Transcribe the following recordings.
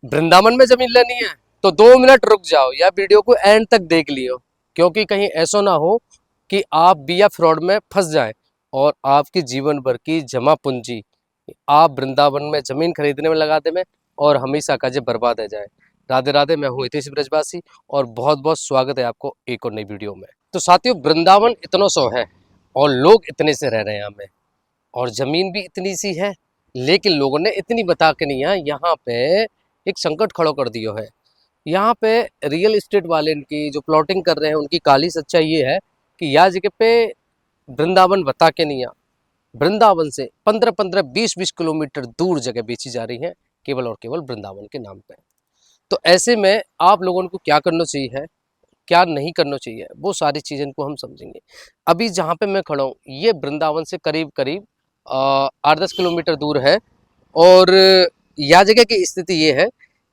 वृंदावन में जमीन लेनी है तो 2 मिनट रुक जाओ या वीडियो को एंड तक देख लियो, क्योंकि कहीं ऐसा ना हो कि आप भी या फ्रॉड में फंस जाएं और आपकी जीवन भर की जमा पूंजी आप वृंदावन में जमीन खरीदने में लगा दे में और हमेशा का जे बर्बाद है जाए। राधे राधे, मैं हूँ हितेश ब्रजवासी और बहुत बहुत स्वागत है आपको एक और नई वीडियो में। तो साथियों, वृंदावन इतना सो है और लोग इतने से रह रहे हैं यहाँ में और जमीन भी इतनी सी है, लेकिन लोगों ने इतनी बता के नहीं है, यहाँ पे एक संकट खड़ा कर दिया है। यहाँ पे रियल एस्टेट वाले की जो प्लॉटिंग कर रहे हैं उनकी काली सच्चाई ये है कि यह जगह पे वृंदावन बता के नहीं है, वृंदावन से 15-15, 20-20 किलोमीटर दूर जगह बेची जा रही है केवल और केवल वृंदावन के नाम पे। तो ऐसे में आप लोगों को क्या करना चाहिए है, क्या नहीं करना चाहिए, वो सारी चीज़ें को हम समझेंगे। अभी जहाँ पे मैं खड़ा हूँ ये वृंदावन से करीब करीब 8-10 किलोमीटर दूर है और यह जगह की स्थिति ये है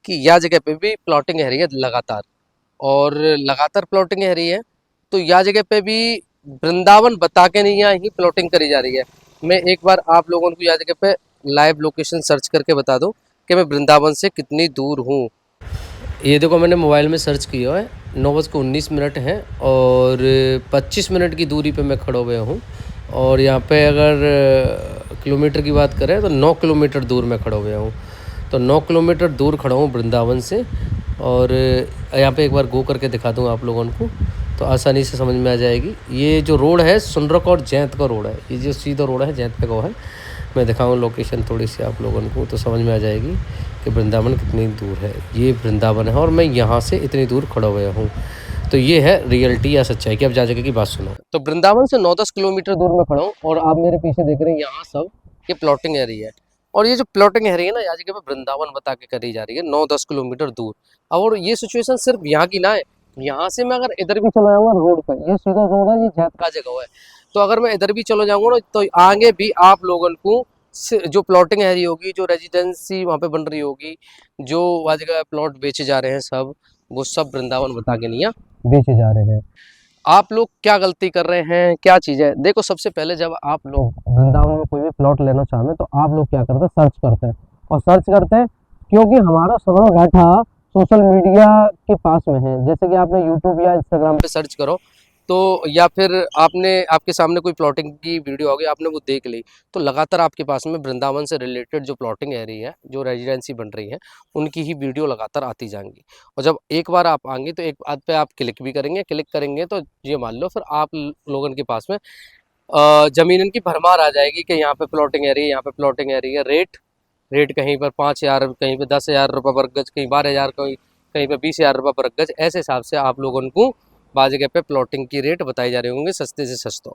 कि यह जगह पे भी प्लॉटिंग है रही है लगातार और लगातार प्लॉटिंग है रही है। तो यह जगह पे भी वृंदावन बता के नहीं यहाँ ही प्लॉटिंग करी जा रही है। मैं एक बार आप लोगों को यह जगह पे लाइव लोकेशन सर्च करके बता दूं कि मैं वृंदावन से कितनी दूर हूँ। ये देखो, मैंने मोबाइल में सर्च किया है, 9:19 है और 25 मिनट की दूरी पे मैं खड़ा हुआ हूँ। और यहाँ पे अगर किलोमीटर की बात करें तो 9 किलोमीटर दूर मैं खड़ा हुआ हूँ। तो 9 किलोमीटर दूर खड़ा हूँ वृंदावन से और यहाँ पे एक बार गो करके दिखा दूँ आप लोगों को तो आसानी से समझ में आ जाएगी। ये जो रोड है सुनरक और जैंत का रोड है, ये जो सीधा रोड है जैंत का वो है। मैं दिखाऊँ लोकेशन थोड़ी सी आप लोगों को तो समझ में आ जाएगी कि वृंदावन कितनी दूर है। ये वृंदावन है और मैं यहाँ से इतनी दूर खड़ा हुआ हूँ। तो ये है रियलिटी या सच्चाई की। अब जा जगह की बात सुनो। तो वृंदावन से 9-10 किलोमीटर दूर में खड़ा हूँ और आप मेरे पीछे देख रहे हैं यहाँ सब ये प्लॉटिंग एरिया है। और ये जो प्लॉटिंग एरिया है ना, यहाँ जगह पे वृंदावन बता के करी जा रही है 9-10 किलोमीटर दूर। और ये सिचुएशन सिर्फ यहाँ की ना है, यहाँ से मैं अगर इधर भी चला जाऊँगा रोड पर, ये सीधा रोड है, ये जैत का जगह है। तो अगर मैं इधर भी चला जाऊँगा ना तो आगे भी आप लोगों को जो प्लॉटिंग एरिया होगी, जो रेजिडेंसी वहाँ पे बन रही होगी, जो वहाँ जगह प्लॉट बेचे जा रहे हैं सब, वो सब वृंदावन बता के नहीं बेचे जा रहे हैं। आप लोग क्या गलती कर रहे हैं, क्या चीज़ है? देखो, सबसे पहले जब आप लोग वृंदावन में कोई भी प्लॉट लेना चाहें तो आप लोग क्या करते हैं, सर्च करते हैं। और सर्च करते हैं क्योंकि हमारा सदर बैठा सोशल मीडिया के पास में है। जैसे कि आपने यूट्यूब या इंस्टाग्राम पे सर्च करो तो, या फिर आपने आपके सामने कोई प्लॉटिंग की वीडियो होगी, आपने वो देख ली, तो लगातार आपके पास में वृंदावन से रिलेटेड जो प्लॉटिंग एरिया है, जो रेजिडेंसी बन रही है, उनकी ही वीडियो लगातार आती जाएंगी। और जब एक बार आप आएंगे तो एक बात पे आप क्लिक भी करेंगे, क्लिक करेंगे तो ये मान लो फिर आप लोगों के पास में जमीन की भरमार आ जाएगी कि यहाँ पे प्लॉटिंग एरिया, यहाँ पे प्लॉटिंग एरिया। रेट रेट कहीं पर 5,000, कहीं पे 10,000 रुपये वर्ग गज, कहीं 12,000, कहीं कहीं पे 20,000 रुपये वर्ग गज। ऐसे हिसाब से आप लोगों को बाद जगह पे प्लॉटिंग की रेट बताई जा रहे होंगे सस्ते से सस्ता।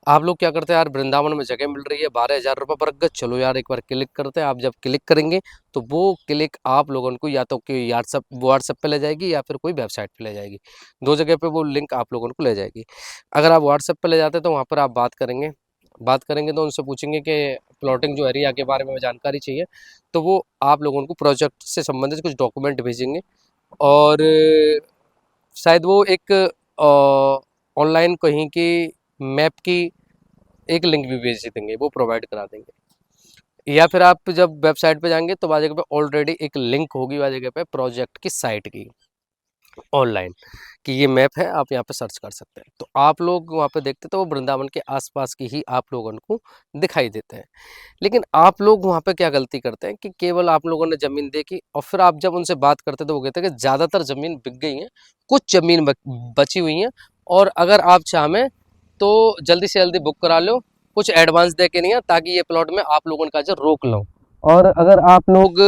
आप लोग क्या करते हैं यार, वृंदावन में जगह मिल रही है 12,000 रुपये वर्ग गज, चलो यार एक बार क्लिक करते हैं। आप जब क्लिक करेंगे तो वो क्लिक आप लोगों को या तो कि व्हाट्सएप पे ले जाएगी या फिर कोई वेबसाइट पे ले जाएगी। दो जगह पे वो लिंक आप लोगों को ले जाएगी। अगर आप व्हाट्सएप पे ले जाते हैं तो वहाँ पर आप बात करेंगे तो उनसे पूछेंगे कि प्लॉटिंग जो एरिया के बारे में जानकारी चाहिए, तो वो आप लोगों को प्रोजेक्ट से संबंधित कुछ डॉक्यूमेंट भेजेंगे और शायद वो एक ऑनलाइन कहीं की मैप की एक लिंक भी भेज देंगे, वो प्रोवाइड करा देंगे। या फिर आप जब वेबसाइट पे जाएंगे तो वहाँ जगह पे ऑलरेडी एक लिंक होगी वहाँ जगह पे प्रोजेक्ट की साइट की ऑनलाइन, कि ये मैप है, आप यहाँ पे सर्च कर सकते हैं। तो आप लोग वहाँ पे देखते तो वो वृंदावन के आसपास की ही आप लोगों को दिखाई देते हैं। लेकिन आप लोग वहाँ पे क्या गलती करते हैं कि केवल आप लोगों ने ज़मीन देखी और फिर आप जब उनसे बात करते तो वो कहते हैं कि ज़्यादातर ज़मीन बिक गई है, कुछ ज़मीन बची हुई है और अगर आप चाहें तो जल्दी से जल्दी बुक करा लो, कुछ एडवांस दे के नहीं है, ताकि ये प्लॉट में आप लोगों का जो रोक लो। और अगर आप लोग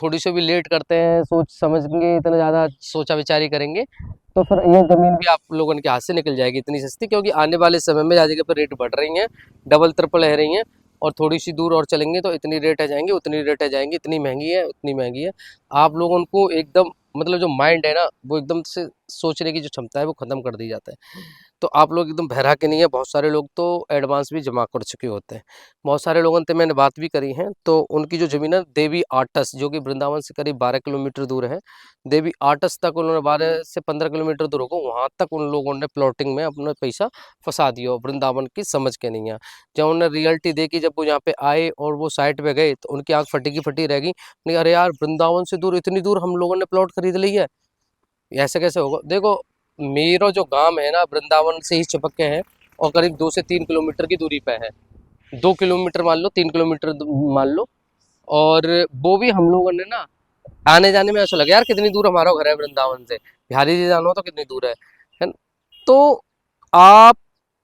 थोड़ी सी भी लेट करते हैं, सोच समझेंगे, इतना ज़्यादा सोचा विचारी करेंगे, तो फिर ये ज़मीन भी आप लोगों के हाथ से निकल जाएगी इतनी सस्ती। क्योंकि आने वाले समय में जगह पर रेट बढ़ रही हैं, डबल ट्रिपल रह रही हैं और थोड़ी सी दूर और चलेंगे तो इतनी रेट आ जाएंगी, उतनी रेट आ जाएंगी, इतनी महंगी है, उतनी महंगी है। आप लोगों को एकदम मतलब जो माइंड है ना, वो एकदम से सोचने की जो क्षमता है वो ख़त्म कर दी जाता है। तो आप लोग एकदम बहरा के नहीं है, बहुत सारे लोग तो एडवांस भी जमा कर चुके होते हैं। बहुत सारे लोगों से मैंने बात भी करी है, तो उनकी जो ज़मीन है देवी आटस, जो कि वृंदावन से करीब 12 किलोमीटर दूर है, देवी आटस तक उन्होंने 12 से 15 किलोमीटर दूर होगा, वहाँ तक उन लोगों ने प्लॉटिंग में अपना पैसा फंसा दिया, वृंदावन की समझ के नहीं है। जब उन्होंने रियलिटी देखी, जब वो यहाँ पे आए और वो साइट पे गए, तो उनकी आँख फटी की फटी रह गई। नहीं, अरे यार, वृंदावन से दूर, इतनी दूर हम लोगों ने प्लॉट खरीद ली है, ऐसे कैसे होगा? देखो, मेरा जो गांव है ना, वृंदावन से ही चिपक के है और करीब 2 से 3 किलोमीटर की दूरी पे है। 2 किलोमीटर मान लो, 3 किलोमीटर मान लो। और वो भी हम लोगों ने ना आने जाने में ऐसा लगा यार कितनी दूर हमारा घर है वृंदावन से, बिहारी जी जानो तो कितनी दूर है ना? तो आप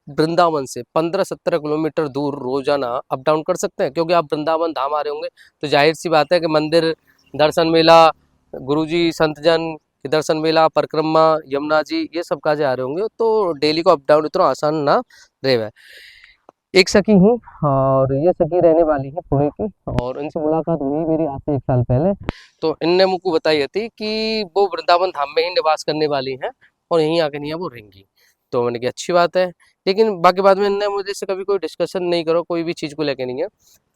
वृंदावन से 15-17 किलोमीटर दूर रोजाना अप डाउन कर सकते हैं, क्योंकि आप वृंदावन धाम आ रहे होंगे, तो जाहिर सी बात है कि मंदिर दर्शन मेला, गुरुजी संतजन के दर्शन मेला, परिक्रमा, यमुना जी, ये सब काजे आ रहे होंगे, तो डेली को अप डाउन इतना आसान ना रहे। एक सखी हूँ और ये सखी रहने वाली है पुणे की, और इनसे मुलाकात हुई मेरी आज से 1 साल पहले। तो इनने मुझको बताई थी कि वो वृंदावन धाम में ही निवास करने वाली हैं और यहीं आके नहीं है वो रहेंगी। तो मैंने कहा अच्छी बात है, लेकिन बाकी बाद में इनने मुझे से कभी कोई डिस्कशन नहीं करो, कोई भी चीज़ को लेके नहीं है।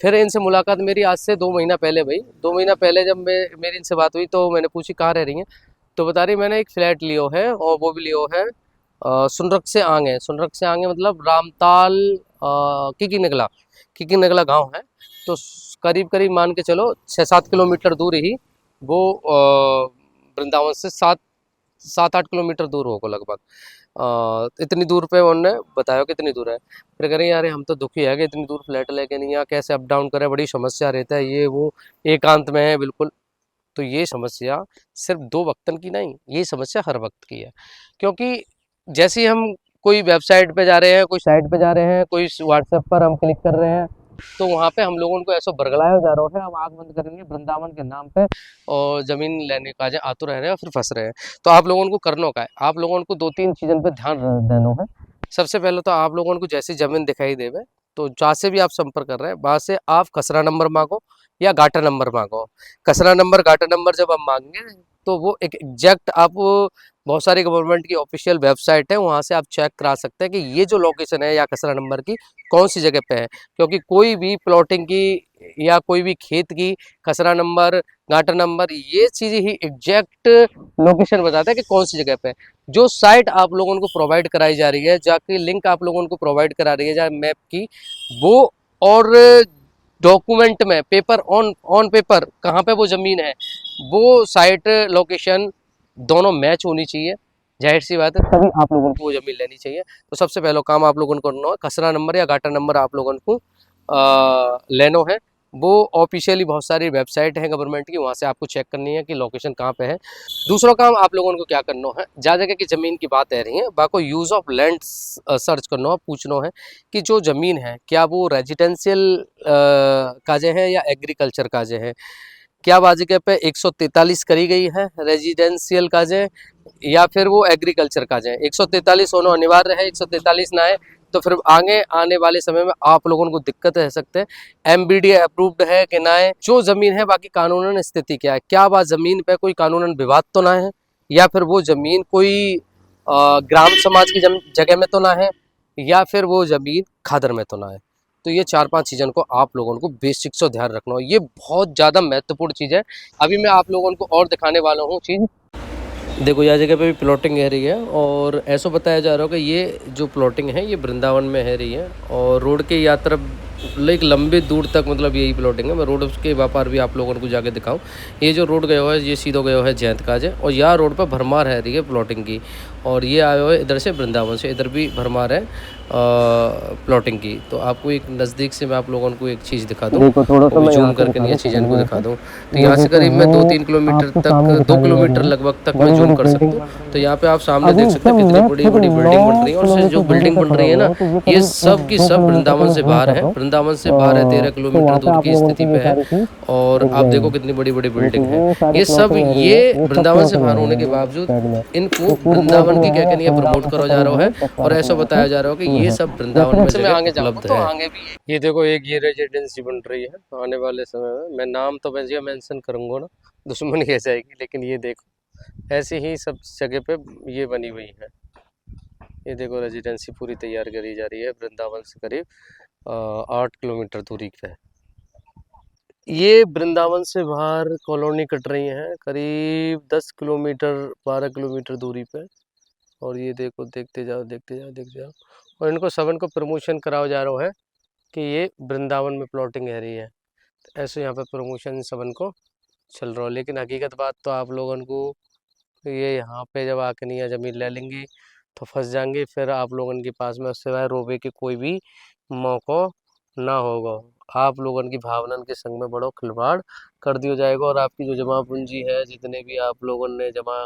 फिर इनसे मुलाकात मेरी आज से 2 महीना पहले भाई, 2 महीना पहले जब मेरी इनसे बात हुई, तो मैंने पूछी कहाँ रह रही हैं, तो बता रही मैंने एक फ्लैट लियो है, और वो भी लियो है सुनरक से आगे। सुनरक से आगे मतलब रामताल, किकी नगला गांव है। तो करीब करीब मान के चलो 6-7 किलोमीटर दूर ही वो वृंदावन से 7-8 किलोमीटर दूर होगा लगभग। इतनी दूर पे उन्होंने बताया कि इतनी दूर है। फिर कह रहे यार हम तो दुखी है कि इतनी दूर फ्लैट लेके नहीं, यहाँ कैसे अप डाउन करें, बड़ी समस्या रहता है, ये वो, एकांत में है बिल्कुल। तो ये समस्या सिर्फ 2 वक्तन की नहीं, ये समस्या हर वक्त की है। क्योंकि जैसे ही हम कोई वेबसाइट पे जा रहे हैं, कोई साइट पे जा रहे हैं, कोई व्हाट्सएप पर हम क्लिक कर रहे हैं, तो वहाँ पे हम लोगों को ऐसा बरगलाया जा रहा है, हम आँख बंद करेंगे वृंदावन के नाम पे और ज़मीन लेने का जो आतुर रह रहे हैं और फिर फंस रहे हैं। तो आप लोगों को करना का है, आप लोगों को 2-3 चीज़ों पे ध्यान देना है। सबसे पहले तो आप लोगों को जैसी ज़मीन दिखाई देवे, तो जहाँ से भी आप संपर्क कर रहे हैं, वहाँ से आप खसरा नंबर मांगो या गाटा नंबर मांगो। खसरा नंबर, गाटा नंबर जब हम मांगेंगे, तो वो एक एग्जैक्ट आप, बहुत सारी गवर्नमेंट की ऑफिशियल वेबसाइट है, वहाँ से आप चेक करा सकते हैं कि ये जो लोकेशन है या खसरा नंबर की कौन सी जगह पे है। क्योंकि कोई भी प्लॉटिंग की या कोई भी खेत की खसरा नंबर, गाटा नंबर, ये चीज़ ही एग्जैक्ट लोकेशन बताता है कि कौन सी जगह पे है। जो साइट आप लोगों को प्रोवाइड कराई जा रही है, जाके लिंक आप लोगों को प्रोवाइड करा रही है जहाँ मैप की, वो और डॉक्यूमेंट में पेपर ऑन पेपर कहाँ पे वो ज़मीन है, वो साइट लोकेशन दोनों मैच होनी चाहिए। जाहिर सी बात है तभी आप लोगों को वो ज़मीन लेनी चाहिए। तो सबसे पहला काम आप लोगों को करना है, खसरा नंबर या गाटा नंबर आप लोगों को लेना है। वो ऑफिशियली बहुत सारी वेबसाइट है गवर्नमेंट की, वहाँ से आपको चेक करनी है कि लोकेशन कहाँ पे है। दूसरा काम आप लोगों को क्या करना है, जहाँ जगह की ज़मीन की बात आ रही है, बाको यूज़ ऑफ लैंड सर्च करना है, पूछना है कि जो ज़मीन है क्या वो रेजिडेंशियल काजे है या एग्रीकल्चर काजे है। क्या बाजिके पे 143 करी गई है रेजिडेंशियल काजे या फिर वो एग्रीकल्चर काजे है। 143 होना अनिवार्य है, 143 ना है तो फिर आगे आने वाले समय में आप लोगों को दिक्कत रह सकते हैं। एमबीडीए अप्रूव्ड है कि ना है, जो जमीन है बाकी कानूनन स्थिति क्या है, क्या वह जमीन पे कोई कानूनन विवाद तो ना है, या फिर वो जमीन कोई ग्राम समाज की जगह में तो ना है, या फिर वो जमीन खादर में तो ना है। तो ये 4-5 चीज़ों को आप लोगों को बेसिक से ध्यान रखना है, ये बहुत ज़्यादा महत्वपूर्ण चीज़ है। अभी मैं आप लोगों को और दिखाने वाला हूँ चीज़। देखो यह जगह पे भी प्लॉटिंग है रही है, और ऐसा बताया जा रहा है कि ये जो प्लॉटिंग है ये वृंदावन में है रही है, और रोड के यात्रा एक लंबे दूर तक मतलब यही प्लॉटिंग है। मैं रोड के व्यापार भी आप लोगों को जाके दिखाऊं। ये जो रोड गया हुआ है ये सीधो गया हुआ है जयंत काज है, और यहाँ रोड पर भरमार है रही है प्लॉटिंग की, और ये आए हुए इधर से वृंदावन से, इधर भी भरमार है प्लॉटिंग की। तो आपको एक नज़दीक से मैं आप लोगों को एक चीज़ दिखा दूँ, जूम करके नहीं चीज़ इनको दिखा दूँ। तो यहाँ से करीब मैं 2-3 किलोमीटर तक, 2 किलोमीटर लगभग तक मैं जूम कर सकता हूँ। तो यहाँ पे आप सामने देख सकते हैं कितनी बड़ी बड़ी बिल्डिंग बन रही है, और जो बिल्डिंग बन रही है ना, ये सब की सब वृंदावन से बाहर है। वृंदावन से बाहर है, 13 किलोमीटर दूर की स्थिति पे है। और आप देखो कितनी बड़ी बड़ी बिल्डिंग है, ये सब ये वृंदावन से बाहर होने के बावजूद इनको वृंदावन की क्या कहनी है प्रमोट करा जा रहा है, और ऐसा बताया जा रहा है कि ये सब वृंदावन में जगह उपलब्ध है। ये देखो एक ये रेजिडेंसी बन रही है, आने वाले समय में मैं नाम तो वैसे मेंशन करूंगा ना, दुश्मन कह जाएगी, लेकिन ये देखो ऐसी ही सब जगह पे ये बनी हुई है। ये देखो रेजिडेंसी पूरी तैयार करी जा रही है वृंदावन से करीब 8 किलोमीटर दूरी पे। ये वृंदावन से बाहर कॉलोनी कट रही है करीब 10 किलोमीटर 12 किलोमीटर दूरी पे। और ये देखो देखते जाओ देखते जाओ देखते जाओ। और इनको सबन को प्रमोशन कराया जा रहा है कि ये वृंदावन में प्लॉटिंग है रही है। तो ऐसे यहाँ पे प्रमोशन सबन को चल रहा हो, लेकिन हकीकत बात तो आप लोगों को ये यहाँ पे जब आके नहीं ज़मीन ले लेंगे तो फंस जाएंगे। फिर आप लोगों के पास में सिवाय रोबे के कोई भी मौका ना होगा। आप लोगों की भावना के संग में बड़ो खिलवाड़ कर दिया जाएगा और आपकी जो जमा पूंजी है, जितने भी आप लोगों ने जमा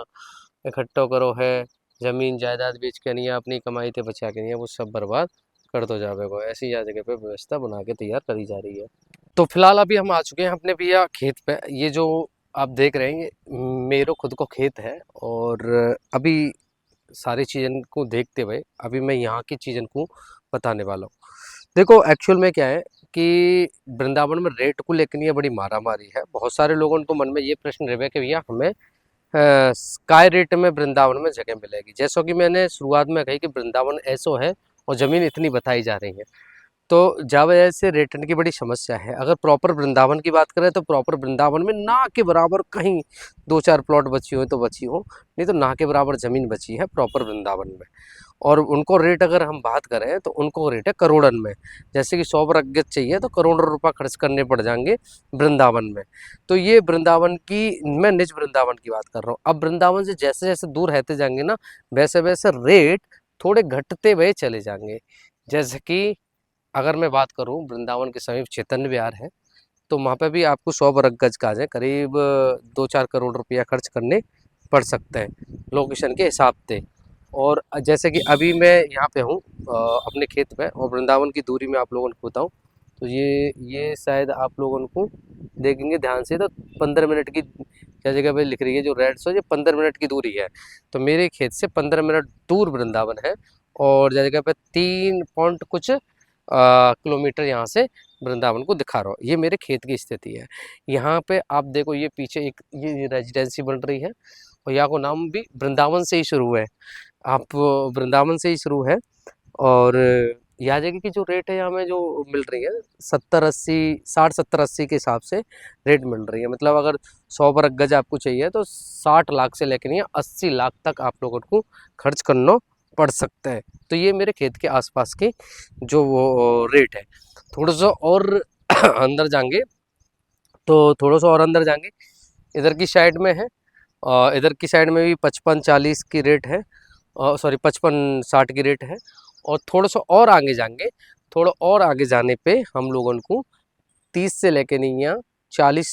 इकट्ठा करो है, जमीन जायदाद बेच के नहीं है, अपनी कमाई से बचा के नहीं है, वो सब बर्बाद कर दो जाएगा। ऐसी जगह पे व्यवस्था बना के तैयार करी जा रही है। तो फिलहाल अभी हम आ चुके हैं अपने भैया खेत पे। ये जो आप देख रहे हैं ये मेरे खुद को खेत है। और अभी सारी चीज़न को देखते हुए अभी मैं यहाँ की चीज़न को बताने वाला हूँ। देखो एक्चुअल में क्या है कि वृंदावन में रेट को लेकर ये बड़ी मारामारी है। बहुत सारे लोगों को मन में ये प्रश्न रहे कि भैया हमें स्काई रेट में वृंदावन में जगह मिलेगी। जैसा कि मैंने शुरुआत में कही कि वृंदावन ऐसो है और ज़मीन इतनी बताई जा रही है, तो जा वजह से रेटन की बड़ी समस्या है। अगर प्रॉपर वृंदावन की बात करें तो प्रॉपर वृंदावन में ना के बराबर कहीं 2-4 प्लॉट बची हो तो बची हो, नहीं तो ना के बराबर ज़मीन बची है प्रॉपर वृंदावन में। और उनको रेट अगर हम बात करें तो उनको रेट है करोड़न में। जैसे कि 100 वर्ग गज चाहिए तो करोड़ों रुपया खर्च करने पड़ जाएंगे वृंदावन में। तो ये वृंदावन की, मैं निज वृंदावन की बात कर रहा हूँ। अब वृंदावन से जैसे जैसे दूर रहते जाएंगे ना, वैसे वैसे रेट थोड़े घटते हुए चले जाएंगे। जैसे कि अगर मैं बात करूं वृंदावन के समीप चैतन्य विहार है, तो वहाँ पे भी आपको 100 वर्ग गज का है करीब 2-4 करोड़ रुपया खर्च करने पड़ सकते हैं लोकेशन के हिसाब से। और जैसे कि अभी मैं यहाँ पे हूँ अपने खेत पे, और वृंदावन की दूरी में आप लोगों को बताऊँ तो ये शायद आप लोगों को देखेंगे ध्यान से तो 15 मिनट की क्या जगह पे लिख रही है जो रेड सो, ये 15 मिनट की दूरी है। तो मेरे खेत से 15 मिनट दूर वृंदावन है। और जगह पे 3 पॉइंट कुछ किलोमीटर यहाँ से वृंदावन को दिखा रहा हूँ। ये मेरे खेत की स्थिति है। यहाँ पे आप देखो ये पीछे एक ये रेजिडेंसी बन रही है और यहाँ को नाम भी वृंदावन से ही शुरू है। आप वृंदावन से ही शुरू है। और यहाँ जगह की जो रेट है यहाँ में जो मिल रही है 70-80 60-70-80 के हिसाब से रेट मिल रही है। मतलब अगर 100 वर्ग गज आपको चाहिए तो 60 लाख से लेकर नहीं 80 लाख तक आप लोगों को खर्च करना पड़ सकता है। तो ये मेरे खेत के आसपास के जो वो रेट है। थोड़ा सा और अंदर जाएंगे तो थोड़ा सा और अंदर जाएंगे इधर की साइड में है। इधर की साइड में भी 55-40 की रेट है, सॉरी 55-60 की रेट है। और थोड़ा सा और आगे जाएंगे, थोड़ा और आगे जाने पे हम लोगों को 30 से लेके नहीं यहाँ 40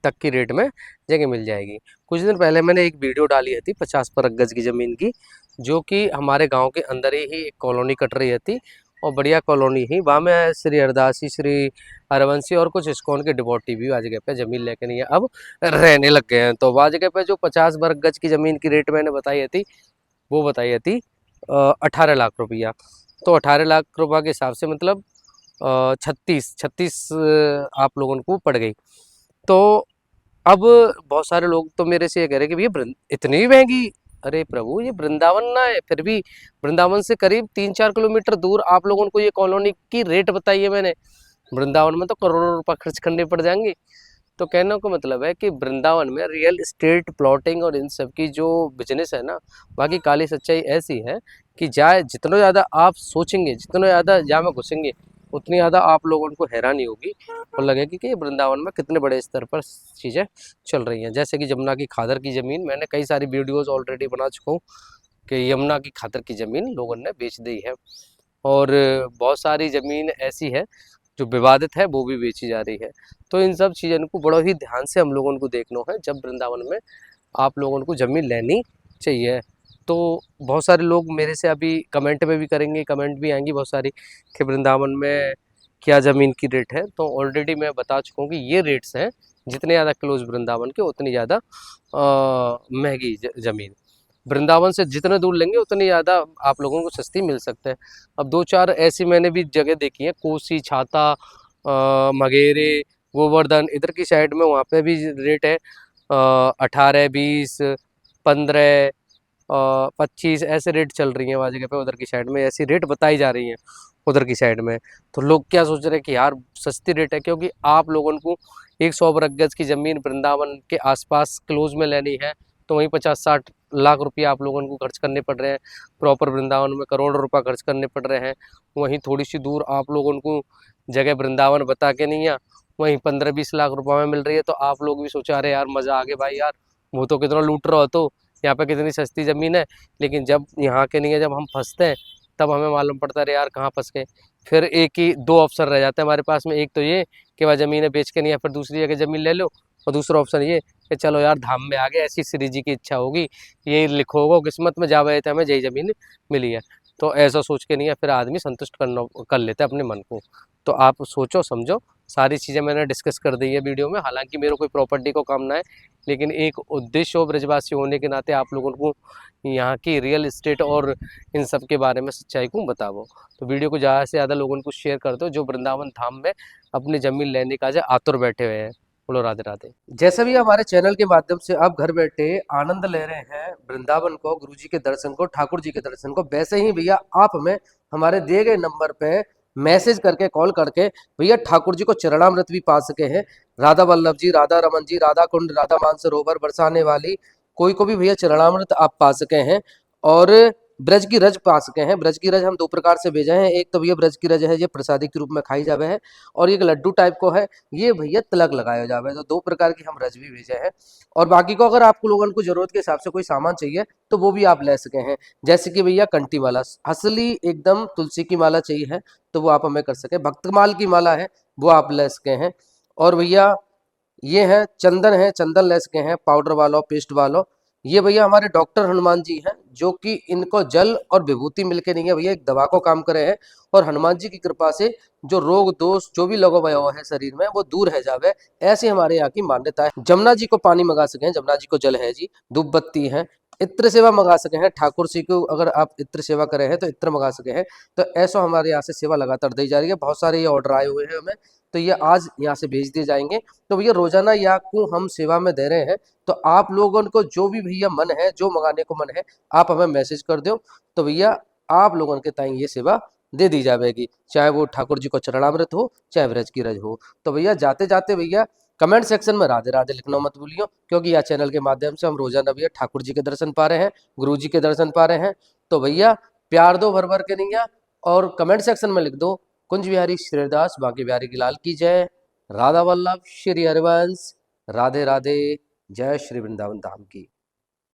तक की रेट में जगह मिल जाएगी। कुछ दिन पहले मैंने एक वीडियो डाली थी 50 पर गज की ज़मीन की, जो कि हमारे गांव के अंदर ही एक कॉलोनी कट रही थी और बढ़िया कॉलोनी ही। वहाँ में श्री हरदासी, श्री हरवंशी और कुछ इस्कॉन के डिवोटी भी वहाँ जगह पे ज़मीन लेके नहीं है अब रहने लग गए हैं। तो वहाँ जगह पे जो 50 वर्ग गज की ज़मीन की रेट मैंने बताई थी वो बताई थी 18 लाख रुपया। तो 18 लाख रुपये के हिसाब से मतलब 36 आप लोगों को पड़ गई। तो अब बहुत सारे लोग तो मेरे से ये कह रहे कि भैया इतनी महंगी। अरे प्रभु ये वृंदावन ना है, फिर भी वृंदावन से करीब 3-4 किलोमीटर दूर आप लोगों को ये कॉलोनी की रेट बताई है मैंने। वृंदावन में तो करोड़ों रुपए खर्च करने पड़ जाएंगे। तो कहने को मतलब है कि वृंदावन में रियल एस्टेट प्लॉटिंग और इन सब की जो बिजनेस है ना, बाकी काली सच्चाई ऐसी है कि जाए जितना ज़्यादा आप सोचेंगे, जितना ज़्यादा जहाँ में घुसेंगे, उतनी ज़्यादा आप लोगों को हैरानी होगी और लगेगी कि वृंदावन में कितने बड़े स्तर पर चीज़ें चल रही हैं। जैसे कि यमुना की खादर की ज़मीन, मैंने कई सारी वीडियोज़ ऑलरेडी बना चुका हूँ कि यमुना की खादर की ज़मीन लोगों ने बेच दी है। और बहुत सारी ज़मीन ऐसी है जो विवादित है, वो भी बेची जा रही है। तो इन सब चीज़ों को बड़ा ही ध्यान से हम लोगों को देखना है जब वृंदावन में आप लोगों को ज़मीन लेनी चाहिए। तो बहुत सारे लोग मेरे से अभी कमेंट में भी करेंगे, कमेंट भी आएंगी बहुत सारी कि वृंदावन में क्या ज़मीन की रेट है। तो ऑलरेडी मैं बता चुका हूँ कि ये रेट्स हैं, जितने ज़्यादा क्लोज वृंदावन के उतनी ज़्यादा महंगी ज़मीन। वृंदावन से जितने दूर लेंगे उतनी ज़्यादा आप लोगों को सस्ती मिल सकते हैं। अब 2-4 ऐसी मैंने भी जगह देखी हैं, कोसी, छाता, मगेरे, गोवर्धन, इधर की साइड में वहाँ पे भी रेट है 18, 20, 15, 25 ऐसे रेट चल रही है वहाँ जगह पे, उधर की साइड में ऐसी रेट बताई जा रही है उधर की साइड में। तो लोग क्या सोच रहे हैं कि यार सस्ती रेट है, क्योंकि आप लोगों को 100 वर्ग गज की ज़मीन वृंदावन के आसपास क्लोज में लेनी है तो वहीं 50-60 लाख रुपया आप लोगों को खर्च करने पड़ रहे हैं। प्रॉपर वृंदावन में करोड़ों रुपया खर्च करने पड़ रहे हैं। वहीं थोड़ी सी दूर आप लोगों को जगह वृंदावन बता के नहीं है, वहीं 15-20 लाख रुपए में मिल रही है। तो आप लोग भी सोचा अरे यार मज़ा आ गया भाई यार, वो तो कितना लूट रहा हो, तो यहाँ पे कितनी सस्ती ज़मीन है। लेकिन जब यहाँ के नहीं है, जब हम फंसते हैं तब हमें मालूम पड़ता है अरे यार कहाँ फंस गए। फिर एक ही दो ऑप्शन रह जाते हैं हमारे पास में, एक तो ये कि वह ज़मीनें बेच के नहीं है फिर दूसरी जगह ज़मीन ले लो, और दूसरा ऑप्शन ये कि चलो यार धाम में आ गए, ऐसी श्री जी की इच्छा होगी, ये लिखो होगा किस्मत में, जावे तो हमें यही ज़मीन मिली है। तो ऐसा सोच के नहीं है, फिर आदमी संतुष्ट करना कर लेता है अपने मन को। तो आप सोचो समझो, सारी चीज़ें मैंने डिस्कस कर दी है वीडियो में। हालांकि मेरे कोई प्रॉपर्टी को काम ना है, लेकिन एक उद्देश्य हो ब्रजवासी होने के नाते आप लोगों को यहाँ की रियल इस्टेट और इन सब के बारे में सच्चाई को बताओ। तो वीडियो को ज़्यादा से ज़्यादा लोगों को शेयर कर दो जो वृंदावन धाम में अपनी ज़मीन लेने का जो आतुर बैठे हुए हैं। बोलो राधे राधे। जैसे भी हमारे चैनल के माध्यम से आप घर बैठे आनंद ले रहे हैं वृंदावन को, गुरु जी के दर्शन को, ठाकुर जी के दर्शन को, वैसे ही भैया आप हमें हमारे दिए गए नंबर पे मैसेज करके, कॉल करके भैया ठाकुर जी को चरणामृत भी पा सके हैं। राधा वल्लभ जी, राधा रमन जी, राधा कुंड, राधा मानसरोवर, बरसाने वाली, कोई को भी भैया चरणामृत आप पा सके हैं। और ब्रज की रज पा सके हैं। ब्रज की रज हम दो प्रकार से भेजे हैं, एक तो भैया ब्रज की रज है ये प्रसादी के रूप में खाई जावे है, और एक लड्डू टाइप को है ये भैया तिलक लगाया जावे। तो दो प्रकार की हम रज भी भेजे हैं। और बाकी को अगर आपको लोगों को जरूरत के हिसाब से कोई सामान चाहिए तो वो भी आप ले सके हैं। जैसे कि भैया कंठी माला असली एकदम तुलसी की माला चाहिए है तो वो आप हमें कर सके, भक्तमाल की माला है वो आप ले सके हैं। और भैया ये है चंदन ले सके हैं, पाउडर वालों, पेस्ट वालों। ये भैया हमारे डॉक्टर हनुमान जी हैं, जो कि इनको जल और विभूति मिलके नहीं है भैया एक दवा को काम करे हैं। और हनुमान जी की कृपा से जो रोग दोष जो भी लगा हुआ है शरीर में वो दूर है जावे, ऐसी हमारे यहाँ की मान्यता है। जमुना जी को पानी मंगा सके हैं, जमुना जी को जल है जी, धूप बत्ती है, इत्र सेवा मंगा सके हैं। ठाकुर जी को अगर आप इत्र सेवा करे हैं तो इत्र मंगा सके हैं। तो ऐसा हमारे यहाँ से सेवा लगातार दी जा रही है। बहुत सारे ये ऑर्डर आए हुए हैं हमें, तो ये आज यहाँ से भेज दिए जाएंगे। तो भैया रोजाना या को हम सेवा में दे रहे हैं, तो आप लोगों को जो भी भैया मन है, जो मंगाने को मन है, आप हमें मैसेज कर दो, तो भैया आप लोगों के ताई ये सेवा दे दी जाएगी, चाहे वो ठाकुर जी को चरणामृत हो, चाहे व्रज की रज हो। तो भैया जाते जाते भैया कमेंट सेक्शन में राधे राधे लिखना मत भूलियो, क्योंकि यह चैनल के माध्यम से हम रोजाना भैया ठाकुर जी के दर्शन पा रहे हैं, गुरु जी के दर्शन पा रहे हैं। तो भैया प्यार दो भर भर के नैया, और कमेंट सेक्शन में लिख दो कुंज बिहारी श्रीदास बांके बिहारी की लाल की जय, राधा वल्लभ श्री हरिवंश, राधे राधे, जय श्री वृंदावन धाम की।